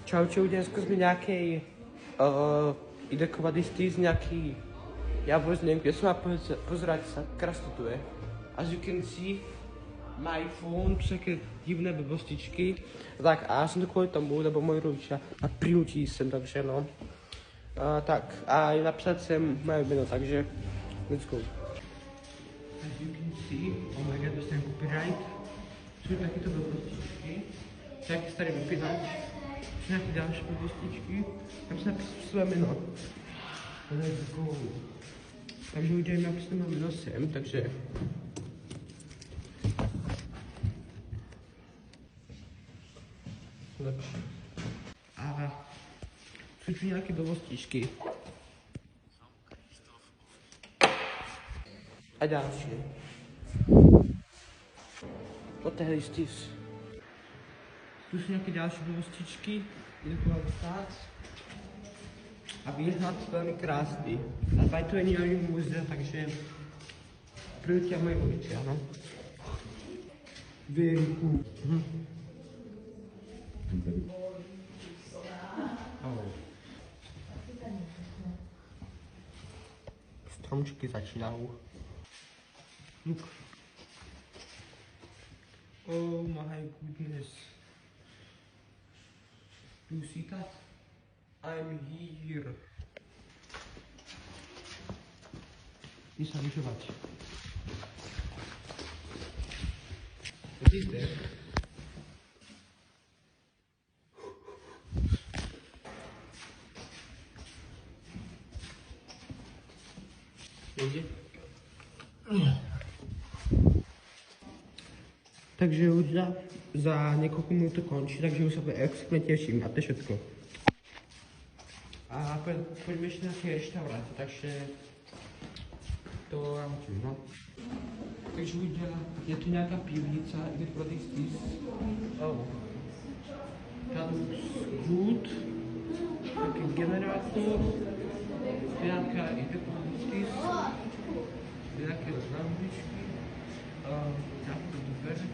Čau, dneska jsme nějaký idekovadistý z nějaký, já vůbec nevím, kde se má pozerať sa, krásně tu je. As you can see, my phone, také divné blbostičky. Tak a já jsem to kvůli tomu, nebo můj rodiče a přinutí jsem, takže no. Tak a napsat jsem moje jméno, takže let's go. As you can see, oh my god, dostanem copyright. Jsou takyto blbostičky, taky starý vypínat. Nějaký další blbostičky, tam se napíšu své jméno. Let's go. Takže udělám napíšu mé jméno sem, takže... Lepší. A jsou tu nějaké blbostičky. A další. Potehle stis. Tu jsou nějaké další blbostičky, jdou stát. A výhled velmi krásný. Ale to je nějaký muzea, takže průtě moje ulici, ano. Věrku. Stromčky začínají. Look. Oh my goodness. You see that? I'm here. Jdi se vyžovat. What is that? Takže už za několik minut to končí, takže už se extrémně těším a to je všechno. A pojďme ještě na nějaké restaurace, takže to já můžu, no. Takže je tu nějaká pivnice, kde prodají stis. Oh. That looks good. Taký generátor. Nějaká stis. Nějaké lampičky. Nějaké dveře.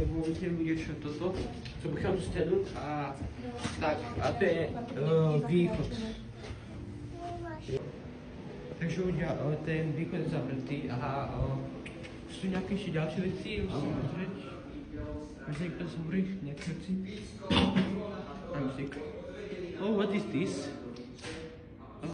Můžu vidět, co toto, co bych tam stedl a tak, a to je východ. Takže ten východ je zavřetý a jsou nějaké ještě další věci, musím pozřít. Možná někdo z hůry, nějaké věci. A musík. Oh, what is this?